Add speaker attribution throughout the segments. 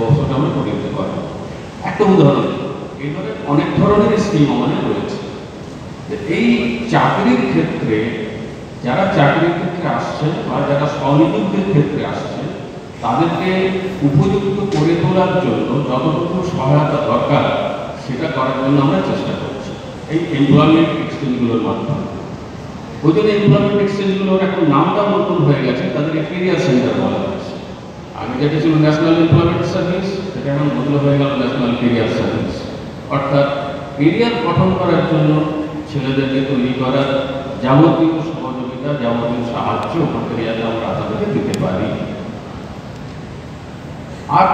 Speaker 1: ব্যবস্থাটা আমরা পরিণত করা। একটা উদাহরণ, এই ধরনের অনেক ধরনের স্কিম আমাদের রয়েছে। এই চাকরির ক্ষেত্রে যারা চাকরির ক্ষেত্রে আসছে বা যারা স্বনিযুক্তির ক্ষেত্রে আসছে তাদেরকে উপযুক্ত করে তোলার জন্য যতটুকু সহায়তা দরকার সেটা করার জন্য আমরা চেষ্টা করছি এই এমপ্লয়মেন্ট এক্সচেঞ্জগুলোর মাধ্যমে। ওই জন্য এমপ্লয়মেন্ট এক্সচেঞ্জগুলোর এখন নামটা নতুন হয়ে গেছে, তাদেরকে কেরিয়ার সেন্টার বলা হয়েছে। আগে যেটা ছিল ন্যাশনাল এমপ্লয়মেন্ট সার্ভিস, সেটা এখন বদলে হয়ে গেল ন্যাশনাল কেরিয়ার সার্ভিস। অর্থাৎ কেরিয়ার গঠন করার জন্য ছেলেদেরকে তৈরি করার যাবতীয় সহযোগিতা, যাবতীয় সাহায্য প্রক্রিয়াতে আমরা তাদেরকে দিতে পারি। আর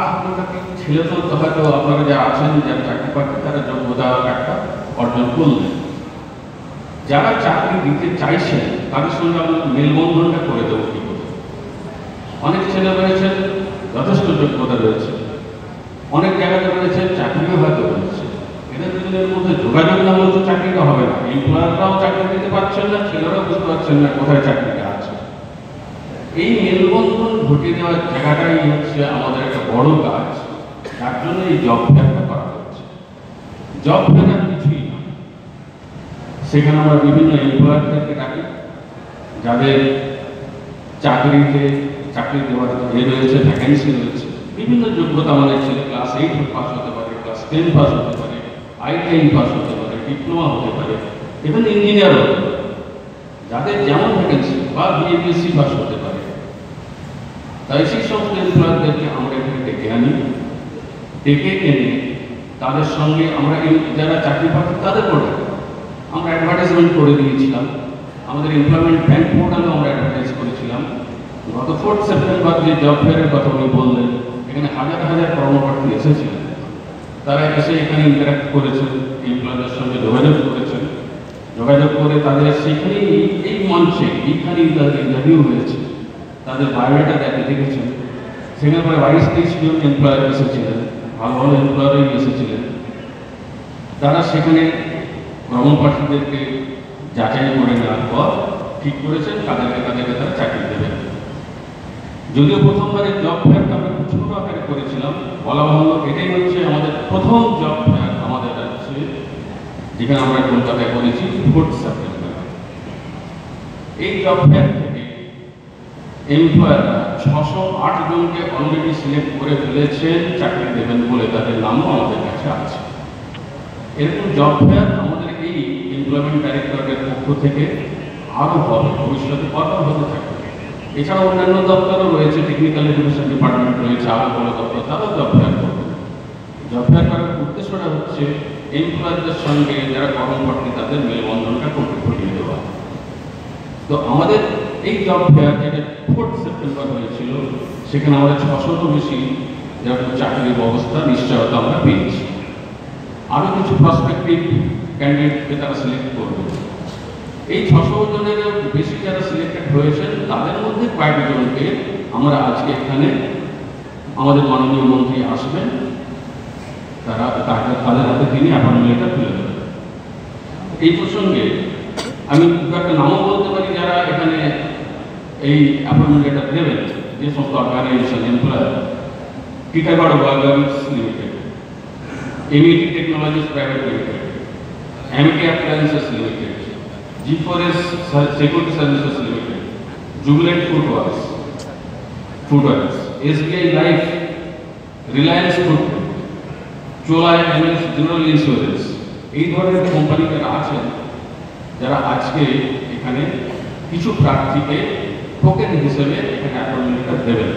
Speaker 1: ছেলে তো হয়তো আপনারা যারা আছেন, যারা চাকরি পাচ্ছেন, তারা যোগ্যতা একটা অর্জন করলেন। যারা চাকরি দিতে চাইছেন তাদের সঙ্গে আমরা মেলবন্ধনটা করে দেবো কি করে। অনেক ছেলে রয়েছেন যথেষ্ট যোগ্যতা রয়েছে, অনেক জায়গাতে রয়েছে চাকরিও হয়তো রয়েছে, এদের দুজনের মধ্যে যোগাযোগ না হলে তো চাকরিটা হবে না। এমপ্লয়াররাও চাকরি দিতে পারছেন না, ছেলেরাও বুঝতে পারছেন না কোথায় চাকরিটা আছে। এই মেলবন্ধন ঘটিয়ে দেওয়ার জায়গাটাই হচ্ছে আমাদের একটা বড় কাজ, তার জন্য এই জব ফেয়ারটা করা হচ্ছে। জব ফেয়ার কিছুই না, সেখানে আমরা বিভিন্ন এমপ্লয়ারদেরকে ডাকি যাদের চাকরি দেওয়ার রয়েছে, ভ্যাকেন্সি রয়েছে। বিভিন্ন যোগ্যতা আমাদের ছেলে ক্লাস 8 পাস হতে পারে, ক্লাস 10 পাস হতে পারে, ITI পাস হতে পারে, ডিপ্লোমা হতে পারে, even ইঞ্জিনিয়ার হতে পারে, যাদের যেমন ভ্যাকেন্সি, বা BSc পাস হতে পারে। তাই সেই সমস্ত এমপ্লয়ারদেরকে আমরা এখানে ডেকে আনি, ডেকে এনে তাদের সঙ্গে আমরা যারা চাকরি পাচ্ছেন তাদের পড়ে আমরা অ্যাডভার্টাইজমেন্ট করে দিয়েছিলাম। আমাদের এমপ্লয়মেন্ট ব্যাংক পোর্টালে আমরা অ্যাডভার্টাইজ করেছিলাম। গত 4 সেপ্টেম্বর যে জব ফেয়ারের কথা উনি বললেন, এখানে হাজার হাজার কর্মকর্তা এসেছিলেন। তারা এসে এখানে ইন্টারাক্ট করেছেন, এমপ্লয়ারদের সঙ্গে যোগাযোগ করেছেন, যোগাযোগ করে তাদের সেখানেই এই মঞ্চে এইখানেই তাদের ইন্টারভিউ হয়েছে, তাদের বায়োডাটা দেখেছেন। সেখানে প্রায় 22-23 জন এমপ্লয়ার এসেছিলেন, ভালো ভালো এমপ্লয়ারই এসেছিলেন। তারা সেখানে কর্মপ্রার্থীদেরকে যাচাই করে নেওয়ার পর ঠিক করেছেন তাদেরকে তারা চাকরি দেবেন। যদিও প্রথমবারের জব ফেয়ারটা আমরা খুব ছোট আকারে করেছিলাম, বলা ভালো এটাই হচ্ছে আমাদের প্রথম জব ফেয়ার আমাদের আছে, যেখানে আমরা কলকাতায় করেছি 4 সেপ্টেম্বর। এই জব ফেয়ার থেকে এমপ্লয়াররা 608 জনকে অলরেডি সিলেক্ট করে ফেলেছেন চাকরি দেবেন বলে, তাদের নামও আমাদের কাছে আছে। এরকম জব ফেয়ার আমাদের এই এমপ্লয়মেন্ট ডাইরেক্টরের পক্ষ থেকে আরও হবে, ভবিষ্যতে কত হতে থাকবে। এছাড়াও অন্যান্য দপ্তরও রয়েছে, টেকনিক্যাল এডুকেশন ডিপার্টমেন্ট রয়েছে, আরও বড় দপ্তর, তারাও জব ফেয়ার করবে। জব ফেয়ার করার উদ্দেশ্যটা হচ্ছে এমপ্লয়ারদের সঙ্গে যারা কর্মপ্রার্থী তাদের মেলবন্ধনটা ঘটিয়ে দেওয়া। তো আমাদের এই জব ফেয়ার যেটা 4 সেপ্টেম্বর হয়েছিল, সেখানে আমাদের 600-রও বেশি যেরকম চাকরির ব্যবস্থা নিশ্চয়তা আমরা পেয়েছি। আরও কিছু প্রসপেক্টিভ ক্যান্ডিডেটকে তারা সিলেক্ট করবে। এই 600 জনের বেশি যারা সিলেক্টেড হয়েছেন তাদের মধ্যে কয়েকজনকে আমরা আজকে এখানে আমাদের মাননীয় মন্ত্রী আসবেন, তাদের হাতে তিনি অ্যাপয়েন্টমেন্ট লেটার তুলে দেবেন। এই প্রসঙ্গে আমি একটা নামও বলতে পারি যারা এখানে এই অ্যাপয়েন্টমেন্ট লেটার দেবেন, যে সমস্ত organisation employer: Titagarh workers limited, MET technologies private limited, MT appliances limited, G4S security services limited, Jubilant FoodWorks, SBI life, Reliance food, Chola MS general insurance. এই ধরনের কোম্পানি যারা আছেন, যারা আজকে এখানে কিছু প্রার্থীকে টোকেন হিসেবে এখানে অ্যাপয়েন্টমেন্টটা দেবেন।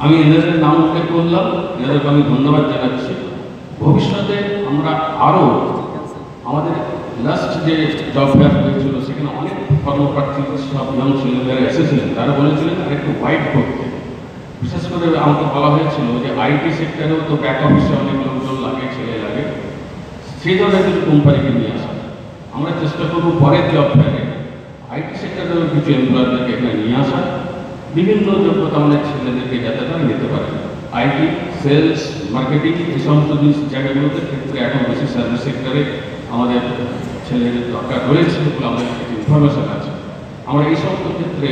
Speaker 1: আমি এদের নাম উল্লেখ করলাম, এদেরকে আমি ধন্যবাদ জানাচ্ছি। ভবিষ্যতে আমরা আরও আমাদের লাস্ট যে জব ফেয়ার হয়েছিল সেখানে অনেক কর্মপ্রার্থী সব ইয়ং ছেলেমেয়েরা এসেছিলেন, তারা বলেছিলেন আরেকটু হোয়াইট করতে। বিশেষ করে আমাকে বলা হয়েছিল যে IT সেক্টরেও তো ব্যাক অফিসে অনেক লোকজন লাগে, ছেলে লাগে, সেই ধরনের কিছু কোম্পানিকে নিয়ে আসা। আমরা চেষ্টা করবো পরের জব ফেয়ারে IT সেক্টরেও কিছু এমপ্লয়ারদেরকে এখানে নিয়ে আসা, বিভিন্ন যোগ্যতা আমাদের ছেলেদেরকে যাতে তারা নিতে পারে। IT, সেলস, মার্কেটিং, এই সমস্ত জায়গাগুলোতে ক্ষেত্রে এখন বেশি সার্ভিস সেক্টরে আমাদের ছেলেদের দরকার রয়েছে বলে আমাদের কিছু ইনফরমেশন আছে। আমরা এই সমস্ত ক্ষেত্রে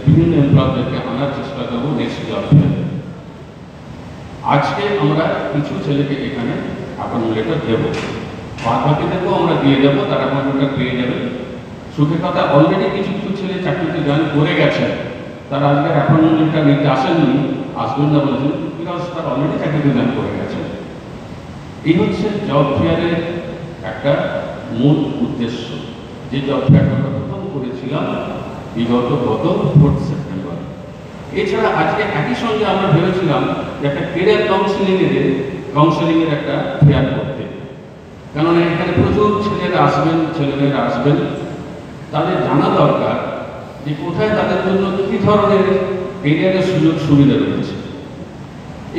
Speaker 1: বিভিন্ন এমপ্লয়ারদেরকে আনার চেষ্টা করবো নেক্সট জব ফেয়ারে। আজকে আমরা কিছু ছেলেকে এখানে অ্যাপয়েন্টমেন্ট লেটার দেবো, বাকিদেরকেও আমরা দিয়ে দেবো, তারা অ্যাপয়েন্টমেন্টটা পেয়ে যাবে। সুখের কথা অলরেডি কিছু কিছু ছেলে চাকরিতে জয়েন করে গেছে, তারা আজকে অ্যাপয়েন্টমেন্ট লেটার নিতে আসেননি, আসবেন না বলেছেন, বিকজ তারা অলরেডি চাকরিতে জয়েন করে গেছে। এই হচ্ছে জব ফেয়ারের একটা মূল উদ্দেশ্য, যে জব ফেয়ারটা আমরা প্রথম করেছিলাম বিগত গত 4 সেপ্টেম্বর। এছাড়া আজকে একই সঙ্গে আমরা ভেবেছিলাম যে একটা কেরিয়ার কাউন্সেলিংয়ের একটা ফেয়ার করতে, কেননা এখানে প্রচুর ছেলেমেয়েরা আসবেন, তাদের জানা দরকার যে কোথায় তাদের জন্য কী ধরনের কেরিয়ারের সুযোগ সুবিধা রয়েছে।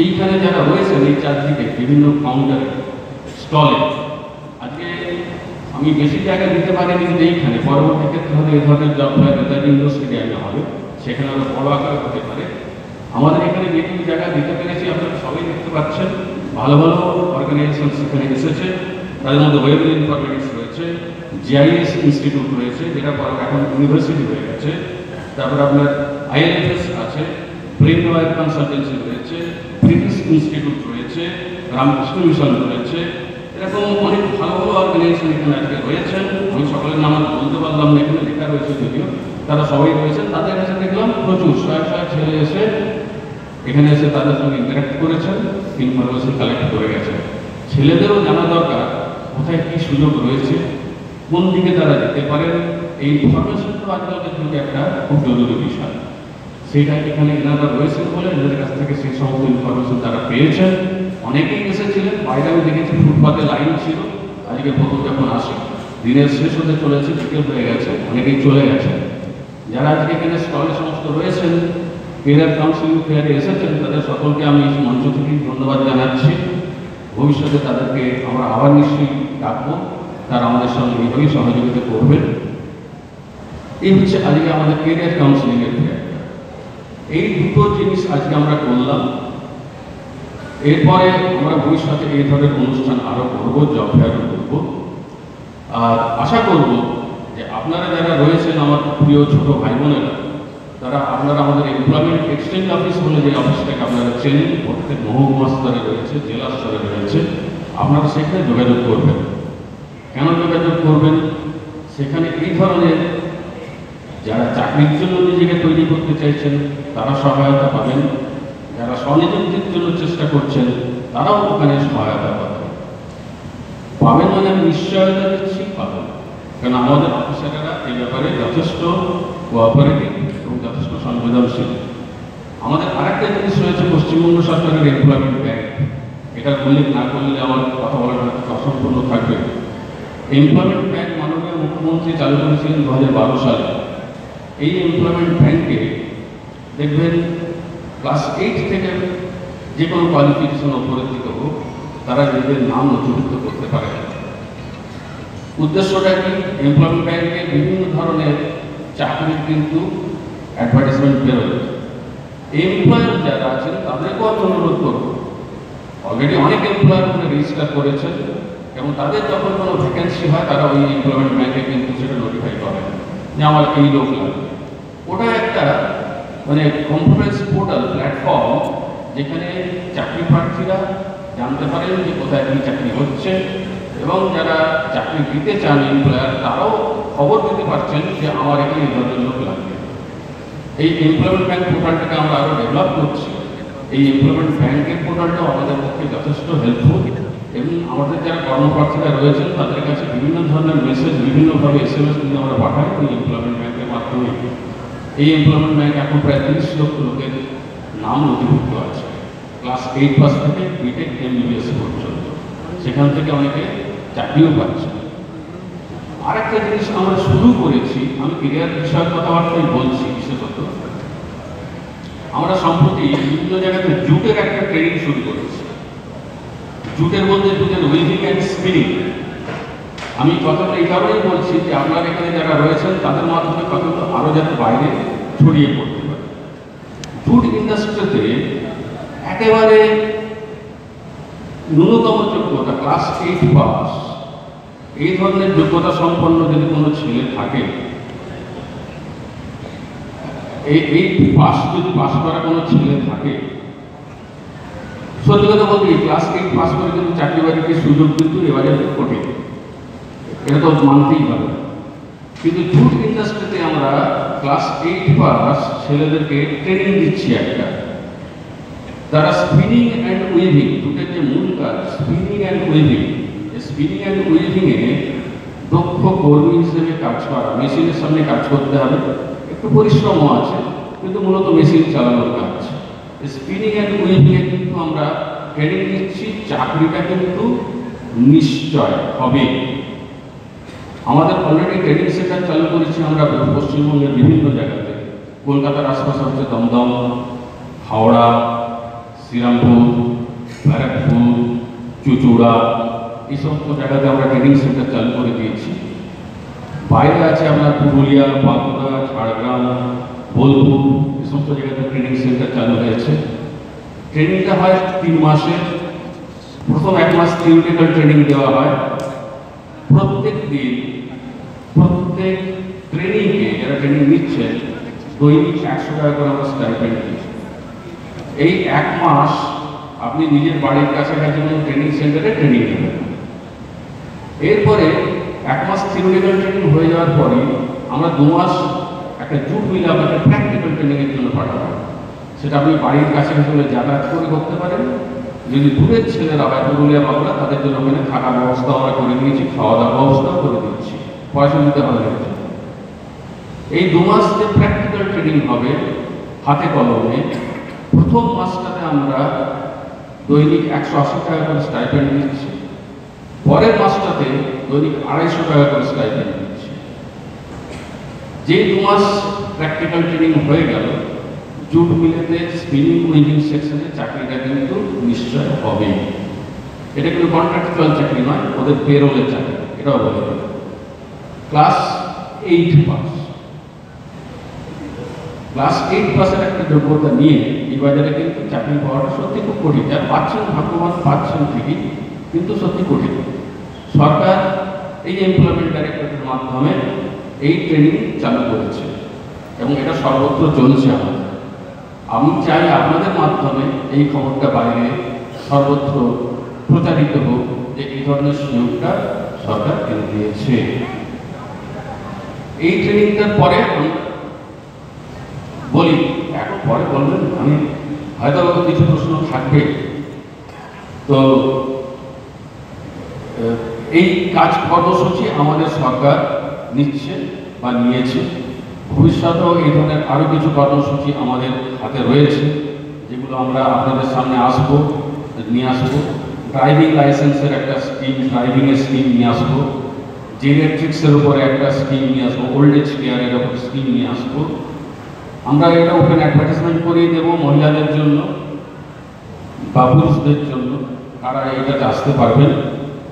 Speaker 1: এইখানে যারা রয়েছেন এই চারদিকে বিভিন্ন কাউন্টারে, স্টলে, আজকে আমি বেশি জায়গা দিতে পারি, কিন্তু এইখানে পরবর্তী ক্ষেত্রে হয়তো এই ধরনের জব ফেয়ার নেতাজি ইন্ডোর স্টেডিয়ামে হবে, সেখানে আরও বড় আকারে হতে পারে। আমাদের এখানে যেটুকু জায়গা দিতে পেরেছি আপনারা সবাই দেখতে পাচ্ছেন, ভালো ভালো অর্গানাইজেশন সেখানে এসেছে, তাদের মধ্যে ওয়েব ইনফরমেটিক্স রয়েছে, জিআইএস ইনস্টিটিউট রয়েছে, যেটা পরে এখন ইউনিভার্সিটি হয়ে গেছে, তারপর আপনার আইএলএফএস আছে, ব্রেন ওয়ার কনসালটেন্সি রয়েছে, ব্রিটিশ ইনস্টিটিউট রয়েছে, রামকৃষ্ণ মিশন রয়েছে, এরকম অনেক ভালো ভালো অর্গানাইজেশন এখানে আজকে রয়েছেন। আমি সকলের নাম বলতে পারলাম না, এখানে লেখা রয়েছে যদিও, তারা সবাই রয়েছেন। তাদের কাছে দেখলাম প্রচুর শয়ে ছেলে এসে এখানে এসে তাদের সঙ্গে ইন্টারাক্ট করেছেন, ইনফরমেশন কালেক্ট করে গেছেন। ছেলেদেরও জানা দরকার কোথায় কী সুযোগ রয়েছে, কোন দিকে তারা যেতে পারেন। এই ইনফরমেশন তো আজকালকার যুগে একটা খুব জরুরি বিষয়, সেইটা এখানে এনারা রয়েছেন বলে এনাদের কাছ থেকে সেই সমস্ত ইনফরমেশন তারা পেয়েছেন। অনেকেই এসেছিলেন, বাইরে আমি দেখেছি ফুটপাতে লাইন ছিল, আজকে প্রথম যখন আসে দিনের শেষ হতে চলেছে, বিকেল হয়ে গেছে, অনেকেই চলে গেছেন। যারা আজকে এখানে স্টলে সমস্ত রয়েছেন, কেরিয়ার কাউন্সিলিং ফেয়ারে এসেছেন, তাদের সকলকে আমি মঞ্চ থেকেই ধন্যবাদ জানাচ্ছি। ভবিষ্যতে তাদেরকে আমরা আবার নিশ্চয়ই ডাকবো, তারা আমাদের সঙ্গে এইভাবেই সহযোগিতা করবেন। এই হচ্ছে আজকে আমাদের কেরিয়ার কাউন্সিলিংয়ের ফেয়ার। এই দুটো জিনিস আজকে আমরা করলাম। এরপরে আমরা ভবিষ্যতে এই ধরনের অনুষ্ঠান আরও করবো, জব ফেয়ারও করবো। আর আশা করব যে আপনারা যারা রয়েছেন আমার প্রিয় ছোট ভাই বোনেরা, তারা আপনারা আমাদের এমপ্লয়মেন্ট এক্সচেঞ্জ অফিস বলে যে অফিসটাকে আপনারা চেনেন, প্রত্যেক মহকুমা স্তরে রয়েছে, জেলা স্তরে রয়েছে, আপনারা সেখানে যোগাযোগ করবেন। কেন যোগাযোগ করবেন? সেখানে এই ধরনের যারা চাকরির জন্য নিজেকে তৈরি করতে চাইছেন তারা সহায়তা পাবেন, যারা স্বনিযুক্তির জন্য চেষ্টা করছেন তারাও ওখানে সহায়তা পাবেন। মানে আমি নিশ্চয়তা দিচ্ছি পাবেন, কারণ আমাদের অফিসারেরা এই ব্যাপারে যথেষ্ট কোঅপারেটিভ এবং যথেষ্ট সংবেদনশীল। আমাদের আরেকটা জিনিস রয়েছে পশ্চিমবঙ্গ সরকারের এমপ্লয়মেন্ট ব্যাংক, এটার উল্লেখ না করলে আমার কথা বলার অসম্পূর্ণ থাকবে। এমপ্লয়মেন্ট ব্যাংক মাননীয় মুখ্যমন্ত্রী চালু করেছিলেন 2012 সালে। এই এমপ্লয়মেন্ট ব্যাংকে দেখবেন ক্লাস 8 থেকে যে কোনো কোয়ালিফিকেশন ওপরের দিকে হোক, তারা নিজেদের নাম নথিভুক্ত করতে পারে। উদ্দেশ্যটা কি? এমপ্লয়মেন্ট ব্যাংকে বিভিন্ন ধরনের চাকরির কিন্তু অ্যাডভার্টাইজমেন্ট বেরোয়। এমপ্লয়ার যারা আছেন তাদেরকেও আমি অনুরোধ করব, অলরেডি অনেক এমপ্লয়ার ওখানে রেজিস্টার করেছেন এবং তাদের যখন কোনো ভ্যাকেন্সি হয় তারা ওই এমপ্লয়মেন্ট ব্যাংকে কিন্তু সেটা নোটিফাই করেন যে আমার এই লোক লাগবে। ওটা একটা মানে কনফারেন্স পোর্টাল প্ল্যাটফর্ম, যেখানে চাকরি প্রার্থীরা জানতে পারেন যে কোথায় কী চাকরি হচ্ছে, এবং যারা চাকরি দিতে চান এমপ্লয়ার তারাও খবর দিতে পারছেন যে আমার এখানে এই ধরনের লোক লাগবে। এই এমপ্লয়মেন্ট ব্যাংক পোর্টালটাকে আমরা আরও ডেভেলপ করছি। এই এমপ্লয়মেন্ট ব্যাংকের পোর্টালটাও আমাদের পক্ষে যথেষ্ট হেল্পফুল, এবং আমাদের যারা কর্মপ্রার্থীরা রয়েছেন তাদের কাছে বিভিন্ন ধরনের মেসেজ বিভিন্নভাবে SMS কিন্তু আমরা পাঠাই এই এমপ্লয়মেন্ট ব্যাংকের মাধ্যমে। এই এমপ্লয়মেন্ট ব্যাংক এখন প্রায় 30 লক্ষ লোকের নাম নথিভুক্ত আছে, ক্লাস 8 পাস থেকে বিটেক MBBS পর্যন্ত। সেখান থেকে অনেকে চাকরিও পাচ্ছে। আরেকটা জিনিস আমরা শুরু করেছি, আমি কেরিয়ার বিষয়ক কথাবার্তাই বলছি বিশেষত, আমরা সম্প্রতি বিভিন্ন জায়গাতে জুটের একটা ট্রেনিং শুরু করেছি। জুটের মধ্যে জুটের উইভিং অ্যান্ড স্পিনিং। আমি কথাটা এই কারণেই বলছি যে আপনার এখানে যারা রয়েছেন তাদের মাধ্যমে কথাগুলো আরও যাতে বাইরে ছড়িয়ে পড়তে পারে। জুট ইন্ডাস্ট্রিতে একেবারে ন্যূনতম যোগ্যতা ক্লাস 8 পাস, এই ধরনের যোগ্যতা সম্পন্ন যদি কোনো ছেলে থাকে, এই পাস যদি পাস করা কোনো ছেলে থাকে, সত্যি কথা বলতে ক্লাস 8 পাস করে কিন্তু চাকরি বাকরির সুযোগ কিন্তু এবারে কঠিন, এটা তো মানতেই হবে। কিন্তু জুট ইন্ডাস্ট্রিতে আমরা ক্লাস 8 পাস ছেলেদেরকে ট্রেনিং দিচ্ছি একটা, তারা স্পিনিং অ্যান্ড উইভিং, জুটের যে মূল কাজ spinning and weaving, spinning and উইভিংয়ে দক্ষ কর্মী হিসেবে কাজ করা, মেশিনের সামনে কাজ করতে হবে, একটু পরিশ্রমও আছে কিন্তু মূলত মেশিন চালানোর কাজ। স্পিনিং অ্যান্ড উইভিংয়ে কিন্তু আমরা ট্রেনিং দিচ্ছি, চাকরিটা কিন্তু নিশ্চয় হবে। আমাদের অলরেডি ট্রেনিং সেন্টার চালু করেছি আমরা পশ্চিমবঙ্গের বিভিন্ন জায়গাতে, কলকাতার আশপাশে হচ্ছে দমদম, হাওড়া, শ্রীরামপুর, ব্যারাকপুর, চুচুড়া, এই সমস্ত জায়গাতে আমরা ট্রেনিং সেন্টার চালু করে দিয়েছি। বাইরে আছে আপনার পুরুলিয়া, বাঁকুড়া, ঝাড়গ্রাম, বোলপুর, এই সমস্ত জায়গাতে ট্রেনিং সেন্টার চালু হয়েছে। ট্রেনিংটা হয় 3 মাসে। প্রথম 1 মাস থিওরিটিক্যাল ট্রেনিং দেওয়া হয়। প্রত্যেক দিন প্রত্যেক ট্রেনিংকে যারা ট্রেনিং নিচ্ছে দৈনিক 100 টাকা করে আমরা স্টাইপেন্ড দিচ্ছি। এই 1 মাস আপনি নিজের বাড়ির কাছাকাছি ট্রেনিং সেন্টারে ট্রেনিং নেবেন। এরপরে 1 মাস থিওরিটিক্যাল ট্রেনিং হয়ে যাওয়ার পরে আমরা 2 মাস একটা জুট মিলে আপনাকে প্র্যাকটিক্যাল ট্রেনিংয়ের জন্য পাঠাবো। সেটা আপনি বাড়ির কাছাকাছি যাতায়াত করে করতে পারেন। যদি দূরের ছেলেরা হয় পুরুলিয়া বাংলা, তাদের জন্য ওখানে থাকার ব্যবস্থা আমরা করে দিয়েছি, খাওয়া দাওয়ার ব্যবস্থাও করে দিচ্ছি, পয়সা দিতে হবে না। এই 2 মাস যে প্র্যাকটিক্যাল ট্রেনিং হবে হাতে কলমে, প্রথম মাসটাতে আমরা দৈনিক 180 টাকা করে স্টাইপেন্ড দিচ্ছি, পরের মাসটাতে দৈনিক 250 টাকা করে স্টাইপেন্ড দিচ্ছি। যে 2 মাস প্র্যাকটিক্যাল ট্রেনিং হয়ে গেল, জুট মিলেতে স্পিনিং উইভিং সেকশনে চাকরিটা কিন্তু নিশ্চয় হবে। এটা কিন্তু কন্ট্রাক্টুয়াল চাকরি নয়, ওদের পেরোলের চাকরি, এটাও বলে দেবে। ক্লাস 8 পাস, ক্লাস 8 পাসের একটা যোগ্যতা নিয়ে এই বাজারে কিন্তু চাকরি পাওয়াটা সত্যি খুব কঠিন। যারা পাচ্ছেন ভাগ্যবান, পাচ্ছেন ঠিকই, কিন্তু সত্যি কঠিন। সরকার এই এমপ্লয়মেন্ট ডাইরেক্টরেটের মাধ্যমে এই ট্রেনিং চালু করেছে এবং এটা সর্বত্র চলছে আমাদের। আমি চাই আপনাদের মাধ্যমে এই খবরটা বাইরে সর্বত্র প্রচারিত হোক যে এই ধরনের সুযোগটা সরকার এনে দিয়েছে। এই ট্রেনিংটার পরে আমি বলি, এখন পরে বলবেন, আমি হয়তো কিছু প্রশ্ন থাকবে। তো এই কাজ কর্মসূচি আমাদের সরকার নিচ্ছে বা নিয়েছে। ভবিষ্যতেও এই ধরনের আরও কিছু কর্মসূচি আমাদের হাতে রয়েছে, যেগুলো আমরা আপনাদের সামনে নিয়ে আসবো। ড্রাইভিং লাইসেন্সের একটা স্কিম, ড্রাইভিংয়ের স্কিম নিয়ে আসবো, জেরিয়াট্রিক্সের উপরে একটা স্কিম নিয়ে আসবো, ওল্ড এজ কেয়ারের উপর স্কিম নিয়ে আসবো। আমরা এটা ওপেন অ্যাডভার্টাইজমেন্ট করিয়ে দেবো মহিলাদের জন্য বা পুরুষদের জন্য, তারা এটাতে আসতে পারবেন।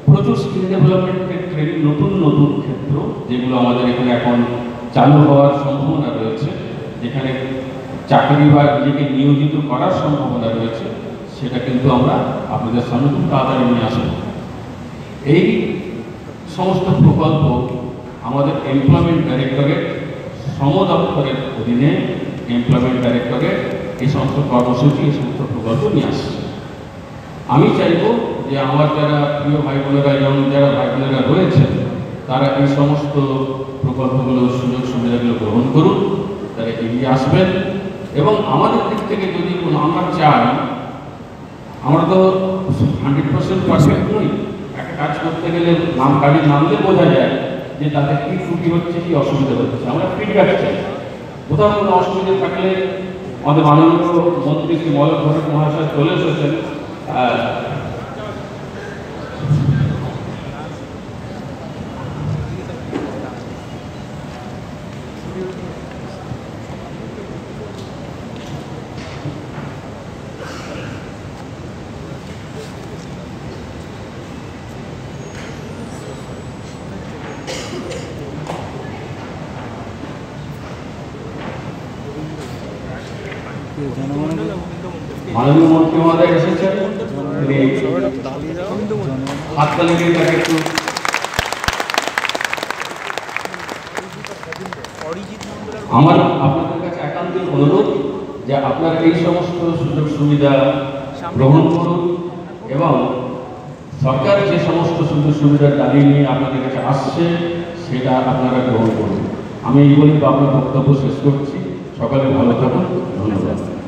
Speaker 1: প্রচুর স্কিল ডেভেলপমেন্টের ট্রেনিং, নতুন নতুন ক্ষেত্র যেগুলো আমাদের এখানে এখন চালু হওয়ার সম্ভাবনা রয়েছে, যেখানে চাকরি বা নিজেকে নিয়োজিত করার সম্ভাবনা রয়েছে, সেটা কিন্তু আমরা আপনাদের সামনে খুব তাড়াতাড়ি নিয়ে আসব। এই সমস্ত প্রকল্প আমাদের এমপ্লয়মেন্ট ডাইরেক্টরেট, শ্রম দপ্তরের অধীনে এমপ্লয়মেন্ট ডাইরেক্টরেট এই সমস্ত কর্মসূচি, এই সমস্ত প্রকল্প নিয়ে আসছে। আমি চাইব যে আমার যারা প্রিয় ভাই বোনেরা, যারা ভাই বোনেরা রয়েছেন, তারা এই সমস্ত প্রকল্পগুলো, সুযোগ সুবিধাগুলো গ্রহণ করুন, তারা এগিয়ে আসবেন। এবং আমাদের দিক থেকে যদি আমরা চাই, আমরা তো 100% পারফেক্ট নই। একটা কাজ করতে গেলে গাড়ির নামলে বোঝা যায় যে তাদের কী ত্রুটি হচ্ছে, কী অসুবিধা হচ্ছে। আমরা ফিডব্যাক চাই। কোথাও কোনো অসুবিধা থাকলে আমাদের মাননীয় মন্ত্রী শ্রী মলয় ঘটক মহাশয় চলে এসেছেন। মাননীয় মন্ত্রী মহোদয় এসেছেন, হাততালি দিয়ে তাকে একটু। আমার আপনাদের কাছে একান্ত অনুরোধ যে আপনারা এই সমস্ত সুযোগ সুবিধা গ্রহণ করুন এবং সরকার যে সমস্ত সুযোগ সুবিধার দাবি নিয়ে আপনাদের কাছে আসছে সেটা আপনারা গ্রহণ করুন। আমি এই বলে আপনার বক্তব্য শেষ করছি। সকালে ভালো থাকুন, ধন্যবাদ।